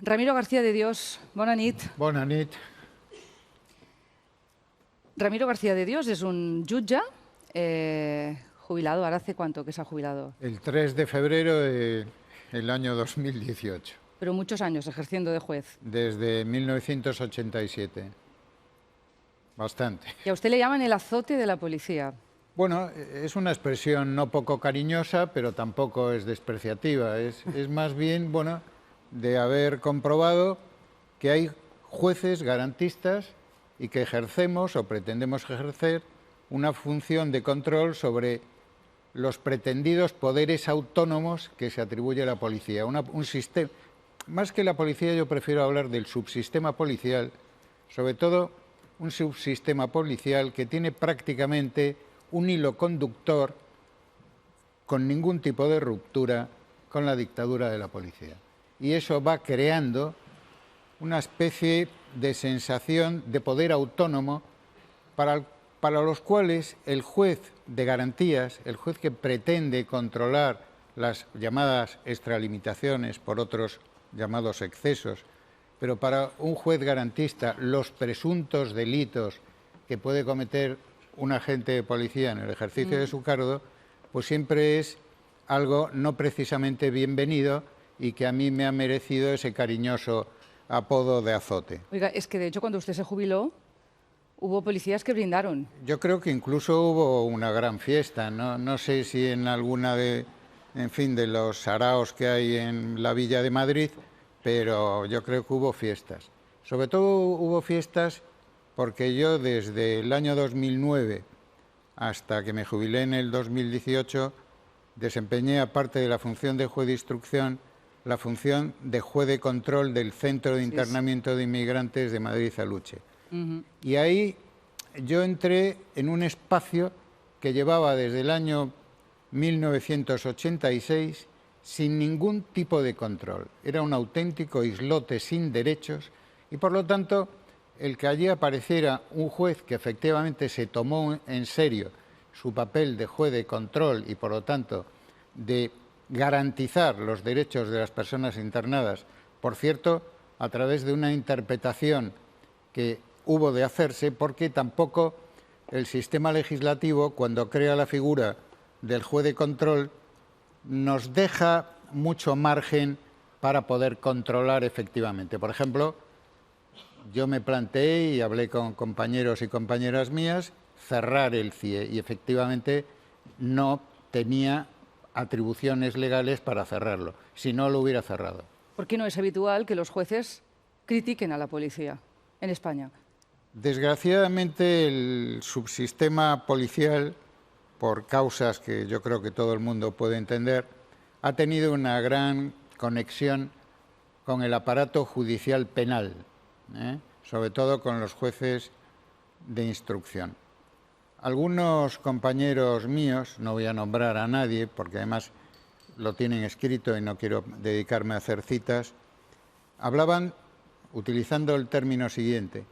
Ramiro García de Dios, bona nit. Bona nit. Ramiro García de Dios es un jutge jubilado. ¿Ahora hace cuánto que se ha jubilado? El 3 de febrero del año 2018. Pero muchos años ejerciendo de juez. Desde 1987. Bastante. Y a usted le llaman el azote de la policía. Bueno, es una expresión no poco cariñosa, pero tampoco es despreciativa. Es más bien, bueno, de haber comprobado que hay jueces garantistas y que ejercemos o pretendemos ejercer una función de control sobre los pretendidos poderes autónomos que se atribuye a la policía. Un sistema, más que la policía, yo prefiero hablar del subsistema policial, sobre todo un subsistema policial que tiene prácticamente un hilo conductor con ningún tipo de ruptura con la dictadura de la policía. Y eso va creando una especie de sensación de poder autónomo para los cuales el juez de garantías, el juez que pretende controlar las llamadas extralimitaciones por otros llamados excesos, pero para un juez garantista los presuntos delitos que puede cometer un agente de policía en el ejercicio de su cargo, pues siempre es algo no precisamente bienvenido y que a mí me ha merecido ese cariñoso apodo de azote. Oiga, es que de hecho cuando usted se jubiló hubo policías que brindaron. Yo creo que incluso hubo una gran fiesta, no sé si en alguna de los saraos que hay en la Villa de Madrid, pero yo creo que hubo fiestas. Sobre todo hubo fiestas porque yo desde el año 2009 hasta que me jubilé en el 2018 desempeñé, aparte de la función de juez de instrucción, la función de juez de control del Centro de Internamiento de Inmigrantes de Madrid-Aluche. Y ahí yo entré en un espacio que llevaba desde el año 1986 sin ningún tipo de control. Era un auténtico islote sin derechos y, por lo tanto, el que allí apareciera un juez que efectivamente se tomó en serio su papel de juez de control y, por lo tanto, de garantizar los derechos de las personas internadas, por cierto, a través de una interpretación que hubo de hacerse, porque tampoco el sistema legislativo, cuando crea la figura del juez de control, nos deja mucho margen para poder controlar efectivamente. Por ejemplo, yo me planteé y hablé con compañeros y compañeras mías cerrar el CIE y efectivamente no tenía atribuciones legales para cerrarlo, si no lo hubiera cerrado. ¿Por qué no es habitual que los jueces critiquen a la policía en España? Desgraciadamente el subsistema policial, por causas que yo creo que todo el mundo puede entender, ha tenido una gran conexión con el aparato judicial penal, sobre todo con los jueces de instrucción. Algunos compañeros míos, no voy a nombrar a nadie porque además lo tienen escrito y no quiero dedicarme a hacer citas, hablaban utilizando el término siguiente: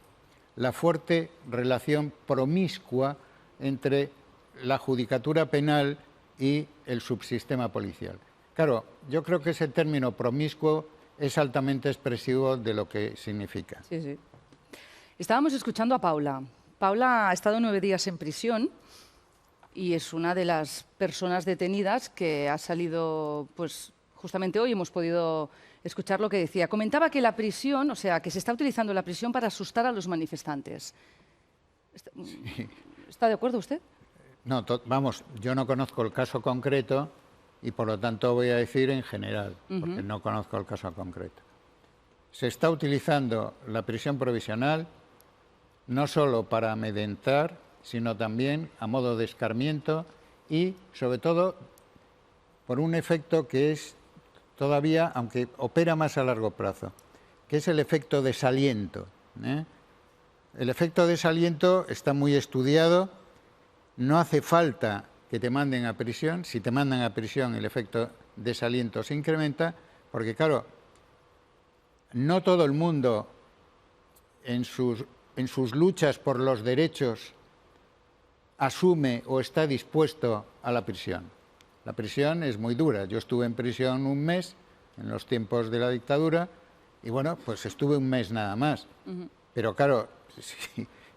la fuerte relación promiscua entre la judicatura penal y el subsistema policial. Claro, yo creo que ese término promiscuo es altamente expresivo de lo que significa. Sí, sí. Estábamos escuchando a Paula. Paula ha estado 9 días en prisión y es una de las personas detenidas que ha salido, pues justamente hoy hemos podido escuchar lo que decía. Comentaba que la prisión, o sea, que se está utilizando la prisión para asustar a los manifestantes. ¿Está de acuerdo usted? No, vamos, yo no conozco el caso concreto y por lo tanto voy a decir en general, porque no conozco el caso concreto. Se está utilizando la prisión provisional no solo para amedrentar, sino también a modo de escarmiento y, sobre todo, por un efecto que es todavía, aunque opera más a largo plazo, que es el efecto desaliento. El efecto desaliento está muy estudiado, no hace falta que te manden a prisión. Si te mandan a prisión, el efecto desaliento se incrementa, porque claro, no todo el mundo en sus luchas por los derechos asume o está dispuesto a la prisión. La prisión es muy dura. Yo estuve en prisión un mes en los tiempos de la dictadura Y bueno, pues estuve un mes nada más. Pero claro,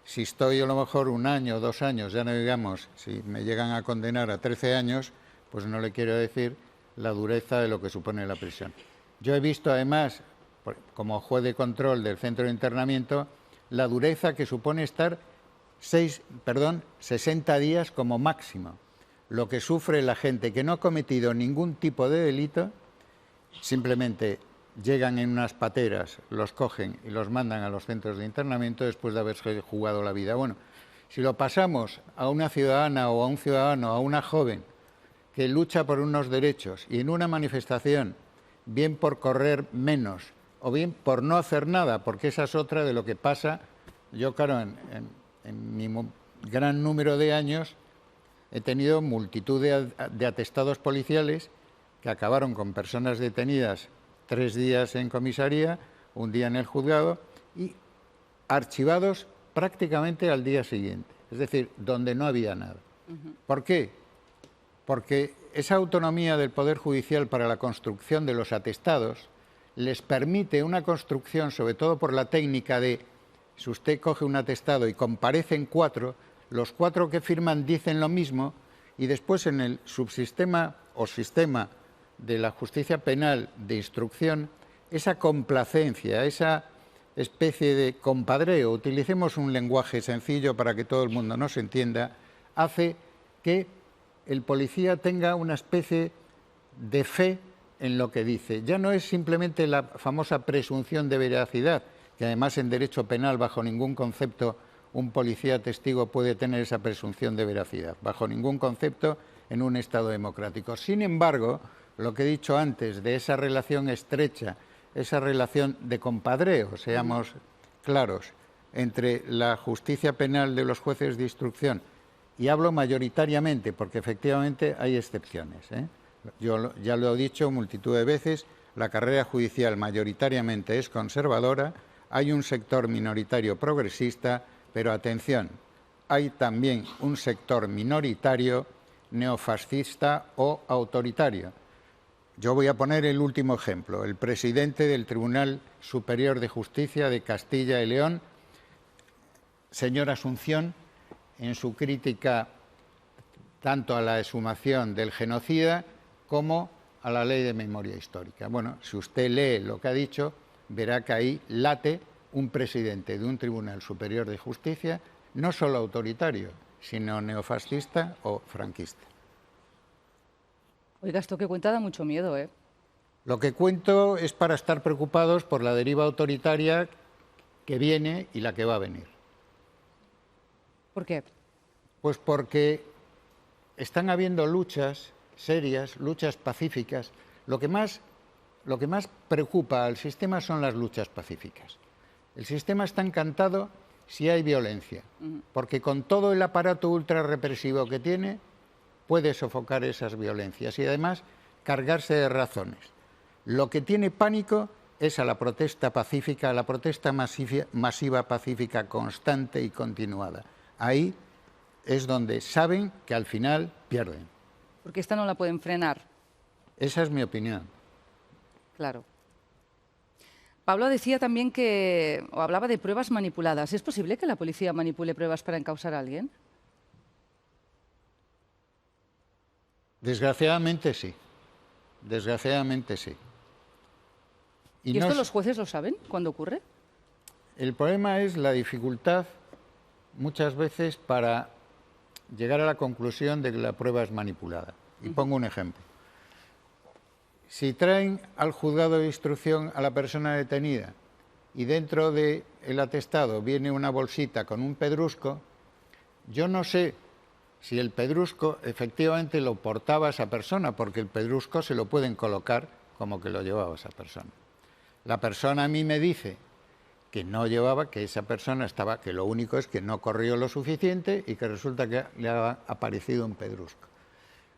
si estoy a lo mejor 1 año, 2 años, ya no digamos, si me llegan a condenar a 13 años, pues no le quiero decir la dureza de lo que supone la prisión. Yo he visto además, como juez de control del centro de internamiento, la dureza que supone estar 60 días como máximo. Lo que sufre la gente que no ha cometido ningún tipo de delito, simplemente llegan en unas pateras, los cogen y los mandan a los centros de internamiento después de haberse jugado la vida. Bueno, si lo pasamos a una ciudadana o a un ciudadano, a una joven que lucha por unos derechos y en una manifestación, bien por correr menos o bien por no hacer nada, porque esa es otra de lo que pasa. Yo, claro, en mi gran número de años he tenido multitud de atestados policiales que acabaron con personas detenidas 3 días en comisaría, 1 día en el juzgado y archivados prácticamente al día siguiente. Es decir, donde no había nada. ¿Por qué? Porque esa autonomía del Poder Judicial para la construcción de los atestados les permite una construcción, sobre todo por la técnica de, si usted coge un atestado y comparecen 4, los 4 que firman dicen lo mismo y después en el subsistema o sistema de la justicia penal de instrucción, esa complacencia, esa especie de compadreo, utilicemos un lenguaje sencillo para que todo el mundo nos entienda, hace que el policía tenga una especie de fe en lo que dice. Ya no es simplemente la famosa presunción de veracidad, que además en derecho penal bajo ningún concepto un policía testigo puede tener esa presunción de veracidad, bajo ningún concepto en un Estado democrático. Sin embargo, lo que he dicho antes de esa relación estrecha, esa relación de compadreo, seamos claros, entre la justicia penal de los jueces de instrucción, y hablo mayoritariamente porque efectivamente hay excepciones, ¿eh? Yo ya lo he dicho multitud de veces, la carrera judicial mayoritariamente es conservadora, hay un sector minoritario progresista, pero atención, hay también un sector minoritario neofascista o autoritario. Yo voy a poner el último ejemplo. El presidente del Tribunal Superior de Justicia de Castilla y León, señor Asunción, en su crítica tanto a la exhumación del genocida como a la ley de memoria histórica. Bueno, si usted lee lo que ha dicho, verá que ahí late un presidente de un Tribunal Superior de Justicia, no solo autoritario, sino neofascista o franquista. Oiga, esto que cuenta da mucho miedo, ¿eh? Lo que cuento es para estar preocupados por la deriva autoritaria que viene y la que va a venir. ¿Por qué? Pues porque están habiendo luchas serias, luchas pacíficas. Lo que más preocupa al sistema son las luchas pacíficas. El sistema está encantado si hay violencia, porque con todo el aparato ultrarrepresivo que tiene, puede sofocar esas violencias y además cargarse de razones. Lo que tiene pánico es a la protesta pacífica, a la protesta masiva pacífica constante y continuada. Ahí es donde saben que al final pierden. Porque esta no la pueden frenar. Esa es mi opinión. Claro. Pablo decía también o hablaba de pruebas manipuladas. ¿Es posible que la policía manipule pruebas para encausar a alguien? Desgraciadamente sí. Desgraciadamente sí. ¿Y esto los jueces lo saben cuando ocurre? El problema es la dificultad muchas veces para llegar a la conclusión de que la prueba es manipulada. Y pongo un ejemplo. Si traen al juzgado de instrucción a la persona detenida y dentro del atestado viene una bolsita con un pedrusco, yo no sé si el pedrusco efectivamente lo portaba esa persona, porque el pedrusco se lo pueden colocar como que lo llevaba esa persona. La persona a mí me dice que no llevaba, que esa persona estaba, que lo único es que no corrió lo suficiente y que resulta que le ha aparecido un pedrusco.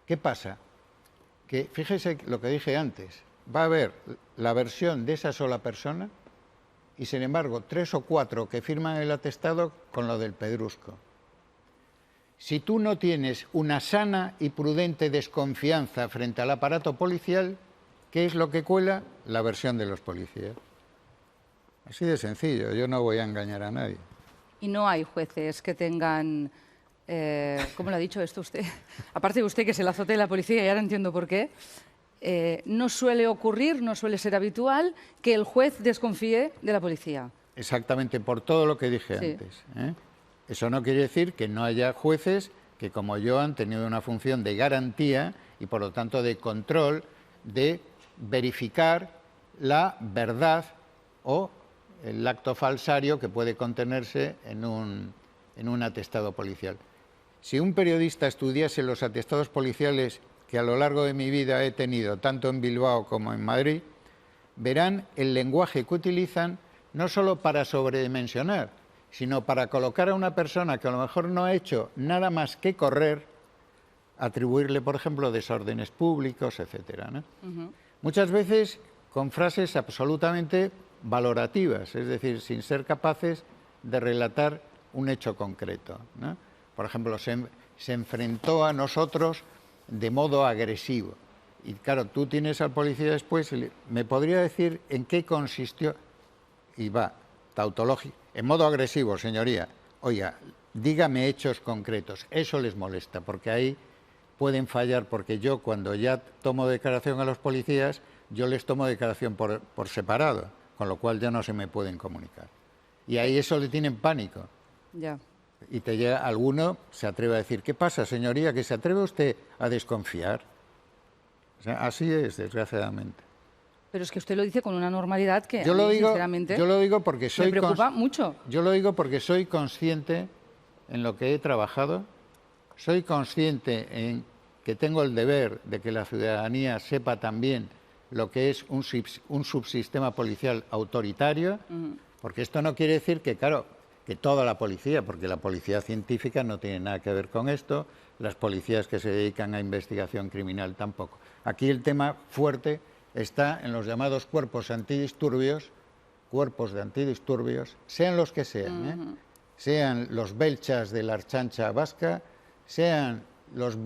¿Qué pasa? Que fíjese lo que dije antes, va a haber la versión de esa sola persona y sin embargo 3 o 4 que firman el atestado con lo del pedrusco. Si tú no tienes una sana y prudente desconfianza frente al aparato policial, ¿qué es lo que cuela? La versión de los policías. Así de sencillo, yo no voy a engañar a nadie. Y no hay jueces que tengan, ¿cómo lo ha dicho esto usted? Aparte de usted que se el azote de la policía, y ahora entiendo por qué, no suele ocurrir, no suele ser habitual que el juez desconfíe de la policía. Exactamente, por todo lo que dije Sí. antes. Eso no quiere decir que no haya jueces que, como yo, han tenido una función de garantía y, por lo tanto, de control, de verificar la verdad o el acto falsario que puede contenerse en un atestado policial. Si un periodista estudiase los atestados policiales que a lo largo de mi vida he tenido, tanto en Bilbao como en Madrid, verán el lenguaje que utilizan no solo para sobredimensionar, sino para colocar a una persona que a lo mejor no ha hecho nada más que correr, atribuirle, por ejemplo, desórdenes públicos, etcétera, ¿no? Muchas veces con frases absolutamente valorativas, es decir, sin ser capaces de relatar un hecho concreto, ¿no? Por ejemplo, se enfrentó a nosotros de modo agresivo. Y claro, tú tienes al policía después, ¿me podría decir en qué consistió? Y va, tautológico, en modo agresivo, señoría. Oiga, dígame hechos concretos. Eso les molesta, porque ahí pueden fallar, porque yo cuando ya tomo declaración a los policías, yo les tomo declaración por separado, con lo cual ya no se me pueden comunicar. Y ahí eso le tienen pánico. Ya. Y te llega, alguno se atreve a decir, ¿qué pasa, señoría? ¿Que se atreve usted a desconfiar? O sea, así es, desgraciadamente. Pero es que usted lo dice con una normalidad que Yo a lo mí, digo, sinceramente, yo lo digo porque soy me preocupa mucho. Yo lo digo porque soy consciente en lo que he trabajado, soy consciente en que tengo el deber de que la ciudadanía sepa también lo que es un subsistema policial autoritario, porque esto no quiere decir que, claro, que toda la policía, porque la policía científica no tiene nada que ver con esto, las policías que se dedican a investigación criminal tampoco. Aquí el tema fuerte está en los llamados cuerpos antidisturbios, sean los que sean, sean los belchas de la Archancha Vasca, sean las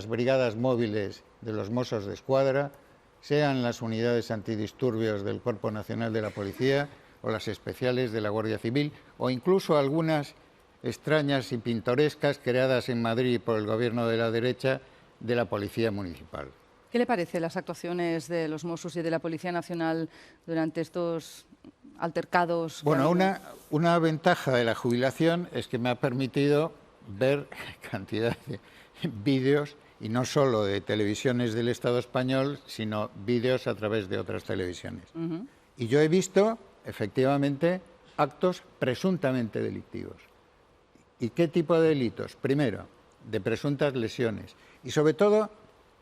brigadas móviles de los Mossos de Escuadra, sean las unidades antidisturbios del Cuerpo Nacional de la Policía o las especiales de la Guardia Civil, o incluso algunas extrañas y pintorescas creadas en Madrid por el gobierno de la derecha de la Policía Municipal. ¿Qué le parece las actuaciones de los Mossos y de la Policía Nacional durante estos altercados? Bueno, una ventaja de la jubilación es que me ha permitido ver cantidad de vídeos, y no solo de televisiones del Estado español, sino vídeos a través de otras televisiones. Y yo he visto, efectivamente, actos presuntamente delictivos. ¿Y qué tipo de delitos? Primero, de presuntas lesiones y, sobre todo,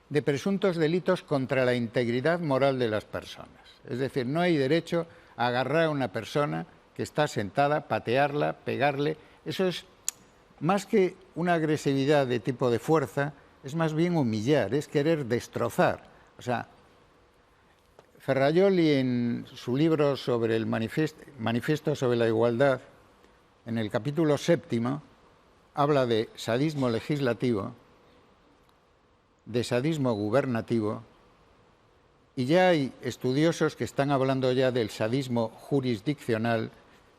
de presuntos delitos contra la integridad moral de las personas. Es decir, no hay derecho a agarrar a una persona que está sentada, patearla, pegarle. Eso es más que una agresividad de tipo de fuerza, es más bien humillar, es querer destrozar. O sea, Ferrajoli, en su libro sobre el Manifiesto sobre la Igualdad, en el capítulo 7, habla de sadismo legislativo, de sadismo gubernativo, y ya hay estudiosos que están hablando ya del sadismo jurisdiccional.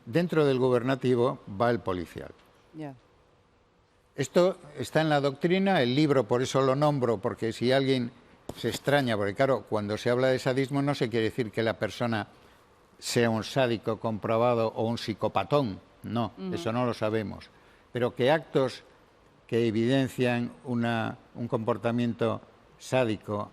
Dentro del gubernativo va el policial. Ya. Esto está en la doctrina, el libro por eso lo nombro, porque si alguien se extraña, porque claro, cuando se habla de sadismo no se quiere decir que la persona sea un sádico comprobado o un psicopatón, no, eso no lo sabemos, pero que actos que evidencian un comportamiento sádico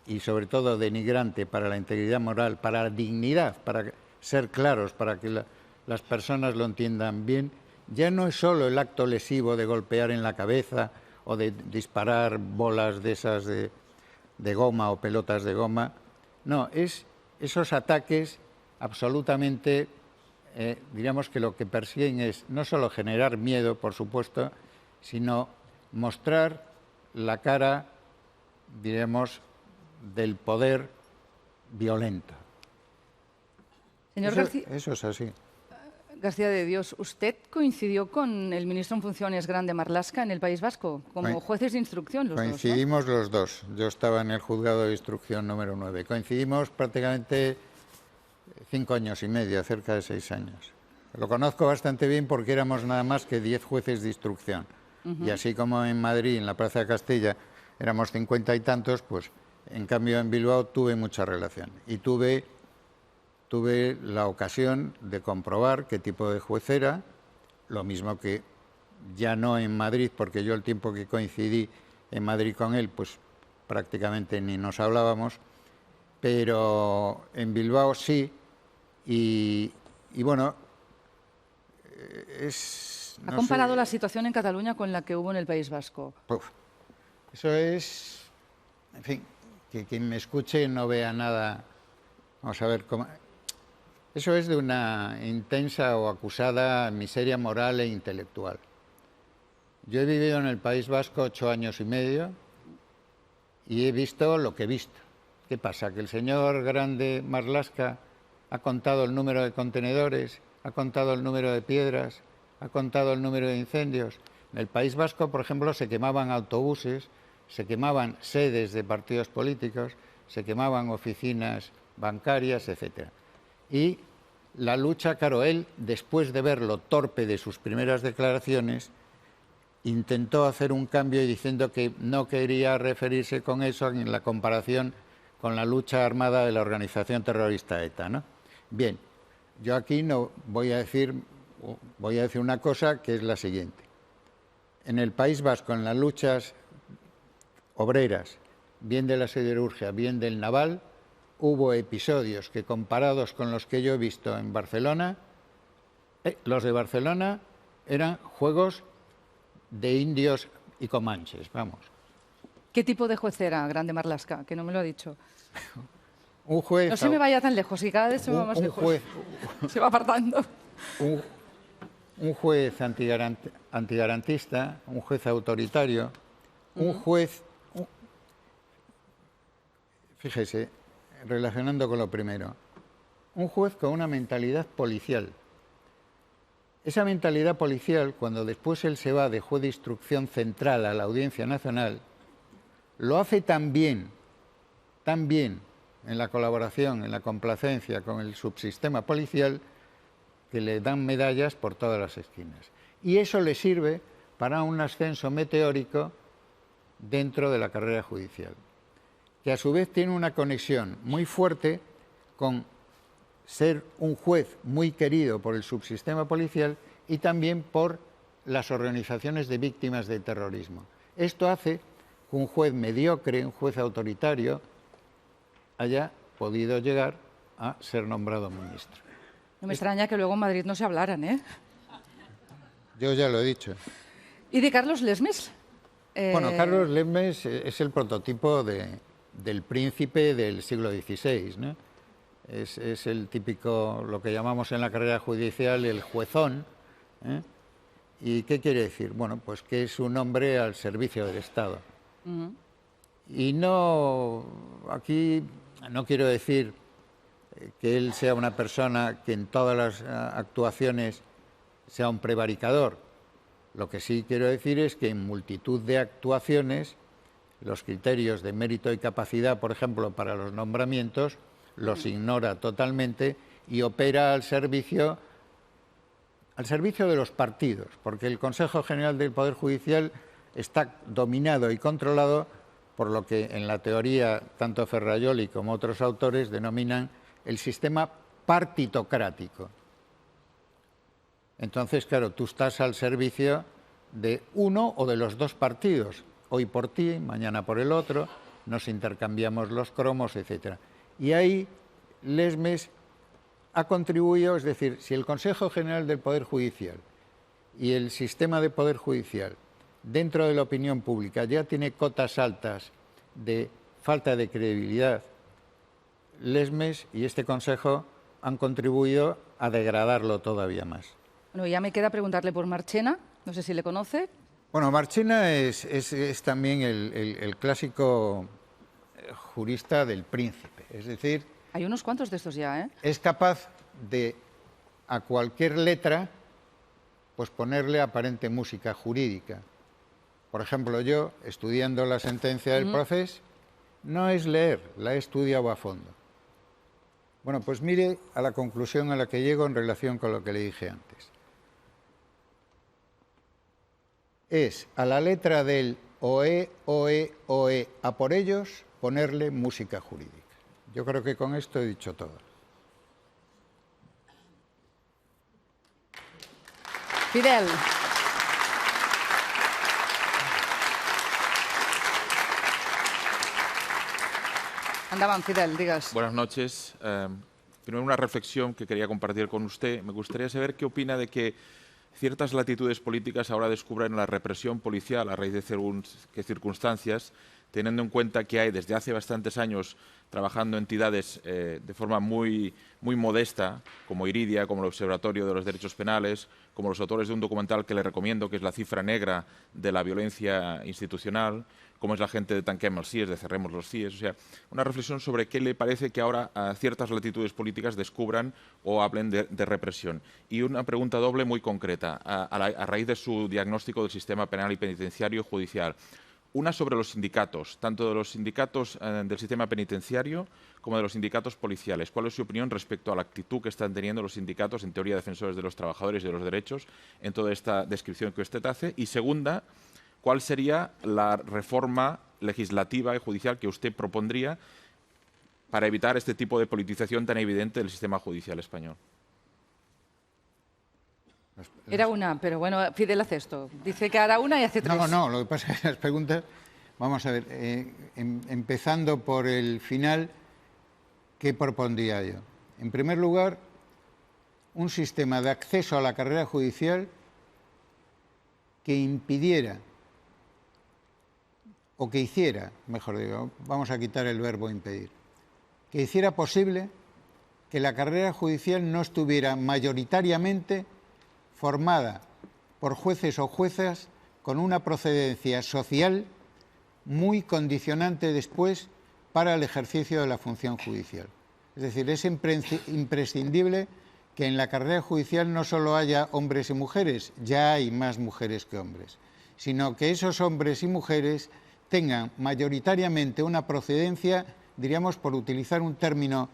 y sobre todo denigrante para la integridad moral, para la dignidad, para ser claros, para que las personas lo entiendan bien, ya no es solo el acto lesivo de golpear en la cabeza o de disparar bolas de esas de goma o pelotas de goma, no, es esos ataques absolutamente, diríamos que lo que persiguen es no solo generar miedo, por supuesto, sino mostrar la cara, diremos, del poder violento. Señor García. Eso es así. García de Dios, ¿usted coincidió con el ministro en funciones Grande Marlaska en el País Vasco como jueces de instrucción? Coincidimos los dos. Yo estaba en el juzgado de instrucción número 9. Coincidimos prácticamente 5 años y medio, cerca de 6 años. Lo conozco bastante bien porque éramos nada más que 10 jueces de instrucción. Y así como en Madrid, en la Plaza de Castilla, éramos 50 y tantos, pues en cambio en Bilbao tuve mucha relación. Y tuve la ocasión de comprobar qué tipo de juez era, lo mismo que ya no en Madrid, porque yo el tiempo que coincidí en Madrid con él, pues prácticamente ni nos hablábamos, pero en Bilbao sí, y bueno, ¿Ha comparado la situación en Cataluña con la que hubo en el País Vasco? Eso es, en fin, que quien me escuche no vea nada. Vamos a ver cómo. Eso es de una intensa o acusada miseria moral e intelectual. Yo he vivido en el País Vasco 8 años y medio y he visto lo que he visto. ¿Qué pasa? Que el señor Grande Marlaska ha contado el número de contenedores, ha contado el número de piedras, ha contado el número de incendios. En el País Vasco, por ejemplo, se quemaban autobuses, se quemaban sedes de partidos políticos, se quemaban oficinas bancarias, etc. Y la lucha, claro, él, después de ver lo torpe de sus primeras declaraciones, intentó hacer un cambio diciendo que no quería referirse con eso en la comparación con la lucha armada de la organización terrorista ETA, ¿no? Bien, yo aquí no voy a decir una cosa que es la siguiente. En el País Vasco, en las luchas obreras, bien de la siderurgia, bien del naval, hubo episodios que, comparados con los que yo he visto en Barcelona, los de Barcelona eran juegos de indios y comanches, vamos. ¿Qué tipo de juez era Grande Marlaska? Que no me lo ha dicho. Un juez... No se me vaya tan lejos, y cada vez se va más lejos. Se va apartando. Un juez antigarantista, un juez autoritario, un juez... Fíjese, relacionando con lo primero, un juez con una mentalidad policial. Esa mentalidad policial, cuando después él se va de juez de instrucción central a la Audiencia Nacional, lo hace tan bien en la colaboración, en la complacencia con el subsistema policial, que le dan medallas por todas las esquinas. Y eso le sirve para un ascenso meteórico dentro de la carrera judicial, que a su vez tiene una conexión muy fuerte con ser un juez muy querido por el subsistema policial y también por las organizaciones de víctimas de terrorismo. Esto hace que un juez mediocre, un juez autoritario, haya podido llegar a ser nombrado ministro. No me extraña que luego en Madrid no se hablaran, ¿eh? Yo ya lo he dicho. ¿Y de Carlos Lesmes? Bueno, Carlos Lesmes es el prototipo del príncipe del siglo XVI, ¿no? Es el típico, lo que llamamos en la carrera judicial, el juezón, ¿eh? ¿Y qué quiere decir? Bueno, pues que es un hombre al servicio del Estado. Y no, aquí no quiero decir que él sea una persona que en todas las actuaciones sea un prevaricador. Lo que sí quiero decir es que en multitud de actuaciones los criterios de mérito y capacidad, por ejemplo, para los nombramientos, los ignora totalmente y opera al servicio de los partidos, porque el Consejo General del Poder Judicial está dominado y controlado por lo que en la teoría tanto Ferrajoli como otros autores denominan el sistema partitocrático. Entonces, claro, tú estás al servicio de uno o de los dos partidos, hoy por ti, mañana por el otro, nos intercambiamos los cromos, etc. Y ahí Lesmes ha contribuido, es decir, si el Consejo General del Poder Judicial y el sistema de Poder Judicial dentro de la opinión pública ya tiene cotas altas de falta de credibilidad, Lesmes y este Consejo han contribuido a degradarlo todavía más. Bueno, ya me queda preguntarle por Marchena, no sé si le conoce. Bueno, Marchena es también el clásico jurista del príncipe, es decir... Hay unos cuantos de estos ya, ¿eh? Es capaz de, a cualquier letra, pues ponerle aparente música jurídica. Por ejemplo, yo, estudiando la sentencia del procés, no es leer, la he estudiado a fondo. Bueno, pues mire a la conclusión a la que llego en relación con lo que le dije antes. Es a la letra del OE, OE, OE, a por ellos, ponerle música jurídica. Yo creo que con esto he dicho todo. Fidel. Andaban, Fidel, digas. Buenas noches. Primero una reflexión que quería compartir con usted. Me gustaría saber qué opina de que ciertas latitudes políticas ahora descubren la represión policial a raíz de según qué circunstancias, teniendo en cuenta que hay desde hace bastantes años trabajando entidades de forma muy modesta, como Iridia, como el Observatorio de los Derechos Penales, como los autores de un documental que le recomiendo, que es La cifra negra de la violencia institucional, como es la gente de Tanquem els CIES, de Cerremos los CIES. O sea, una reflexión sobre qué le parece que ahora ciertas latitudes políticas descubran o hablen de represión. Y una pregunta doble muy concreta, a raíz de su diagnóstico del sistema penal y penitenciario judicial. Una sobre los sindicatos, tanto de los sindicatos del sistema penitenciario como de los sindicatos policiales. ¿Cuál es su opinión respecto a la actitud que están teniendo los sindicatos, en teoría defensores de los trabajadores y de los derechos, en toda esta descripción que usted hace? Y segunda, ¿cuál sería la reforma legislativa y judicial que usted propondría para evitar este tipo de politización tan evidente del sistema judicial español? Era una, pero bueno, Fidel hace esto. Dice que hará una y hace tres. No, lo que pasa es que las preguntas, vamos a ver, empezando por el final, ¿qué propondría yo? En primer lugar, un sistema de acceso a la carrera judicial que impidiera, o que hiciera, mejor digo, vamos a quitar el verbo impedir, que hiciera posible que la carrera judicial no estuviera mayoritariamente formada por jueces o juezas con una procedencia social muy condicionante después para el ejercicio de la función judicial. Es decir, es imprescindible que en la carrera judicial no solo haya hombres y mujeres, ya hay más mujeres que hombres, sino que esos hombres y mujeres tengan mayoritariamente una procedencia, diríamos, por utilizar un término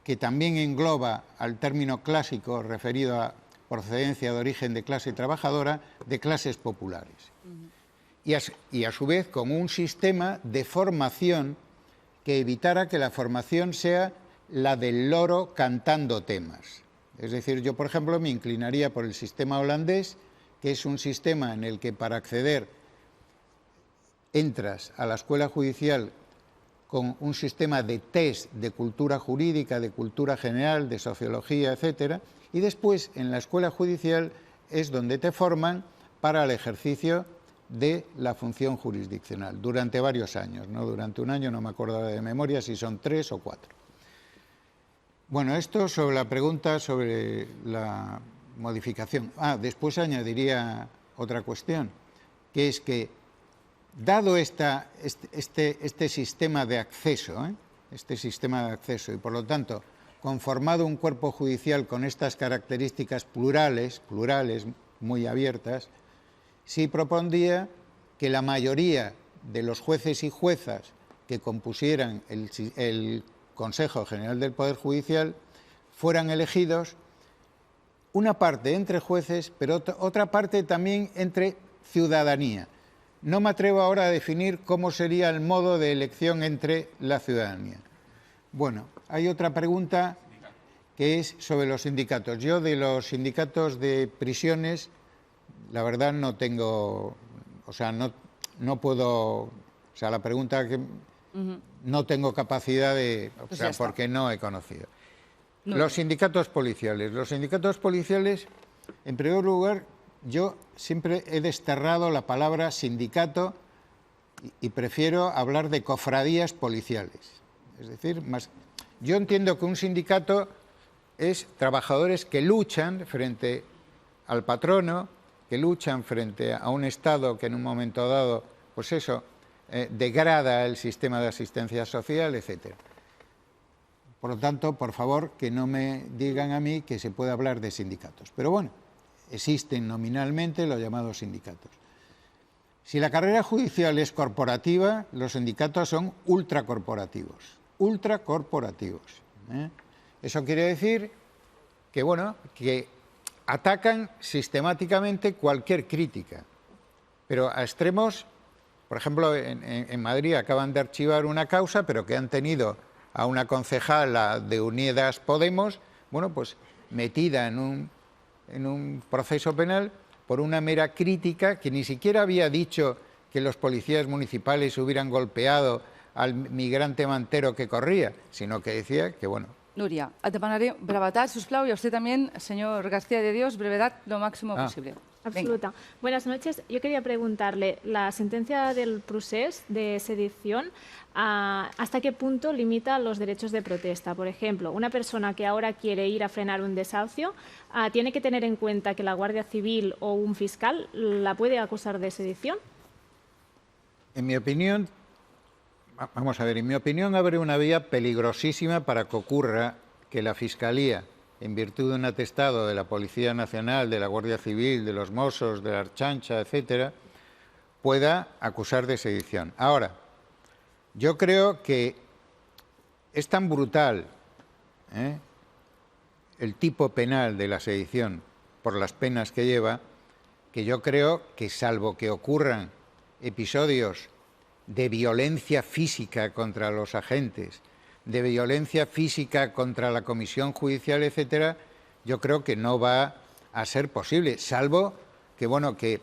que también engloba al término clásico referido a procedencia de origen de clase trabajadora, de clases populares. Y a su vez con un sistema de formación que evitara que la formación sea la del loro cantando temas. Es decir, yo, por ejemplo, me inclinaría por el sistema holandés, que es un sistema en el que para acceder entras a la escuela judicial con un sistema de test de cultura jurídica, de cultura general, de sociología, etcétera, y después en la escuela judicial es donde te forman para el ejercicio de la función jurisdiccional durante varios años, ¿no? Durante un año, no me acuerdo de memoria si son 3 o 4. Bueno, esto sobre la pregunta sobre la modificación. Después añadiría otra cuestión, que es que dado este sistema de acceso, y por lo tanto conformado un cuerpo judicial con estas características plurales, muy abiertas, sí propondría que la mayoría de los jueces y juezas que compusieran el Consejo General del Poder Judicial fueran elegidos una parte entre jueces, pero otra parte también entre ciudadanía. No me atrevo ahora a definir cómo sería el modo de elección entre la ciudadanía. Bueno, hay otra pregunta que es sobre los sindicatos. Yo de los sindicatos de prisiones, la verdad no tengo, no puedo, la pregunta que no tengo capacidad de, porque no he conocido. Los sindicatos policiales. Los sindicatos policiales, en primer lugar, yo siempre he desterrado la palabra sindicato y prefiero hablar de cofradías policiales. Es decir, yo entiendo que un sindicato es trabajadores que luchan frente al patrono, que luchan frente a un Estado que en un momento dado, pues eso, degrada el sistema de asistencia social, etc. Por lo tanto, por favor, que no me digan a mí que se puede hablar de sindicatos. Pero bueno, existen nominalmente los llamados sindicatos. Si la carrera judicial es corporativa, los sindicatos son ultracorporativos. Eso quiere decir que, bueno, que atacan sistemáticamente cualquier crítica, pero a extremos. Por ejemplo, en Madrid acaban de archivar una causa, pero que han tenido a una concejala de Unidas Podemos, bueno, pues metida en un proceso penal por una mera crítica, que ni siquiera había dicho que los policías municipales hubieran golpeado al migrante mantero que corría, sino que decía que, bueno... Núria, et demanaré brevetat, sisplau, y a usted también, señor García de Dios, brevedad lo máximo posible. Absoluta. Buenas noches. Yo quería preguntarle, la sentencia del procés de sedición, ¿hasta qué punto limita los derechos de protesta? Por ejemplo, una persona que ahora quiere ir a frenar un desahucio, ¿tiene que tener en cuenta que la Guardia Civil o un fiscal la puede acusar de sedición? En mi opinión, vamos a ver, en mi opinión abre una vía peligrosísima para que ocurra que la Fiscalía, en virtud de un atestado de la Policía Nacional, de la Guardia Civil, de los Mossos, de la Archancha, etcétera, pueda acusar de sedición. Ahora, yo creo que es tan brutal el tipo penal de la sedición por las penas que lleva, que yo creo que, salvo que ocurran episodios de violencia física contra los agentes, de violencia física contra la comisión judicial, etcétera, yo creo que no va a ser posible, salvo que, bueno, que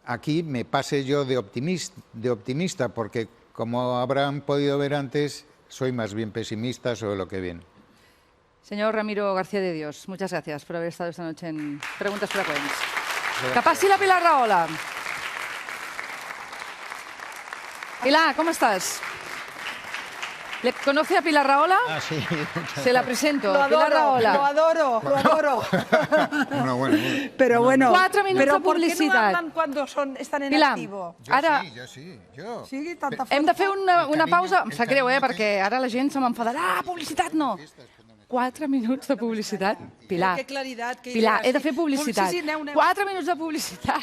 aquí me pase yo de optimista, porque, como habrán podido ver antes, soy más bien pesimista sobre lo que viene. Señor Ramiro García de Dios, muchas gracias por haber estado esta noche en Preguntas Frecuents. Que passi la Pilar Rahola. Pilar, ¿cómo estás? ¿Le conoce a Pilar Rahola? Ah, sí. Se la presento. Lo Pilar Rahola. adoro, lo adoro. Bueno. Pero bueno, 4 minuts pero de ¿por qué no publicitat. hablan cuando están en Pilar, activo? ara Jo. Sí, tanta hem de fer una carinyo- pausa. el Em sap greu, carinyo perquè ara la gent se m'enfadarà. Ah, publicitat no. 4 minuts de publicitat. Pilar, Qué claridad, qué Pilar, ideas. he de fer publicitat. Sí, sí, aneu. 4 minuts de publicitat.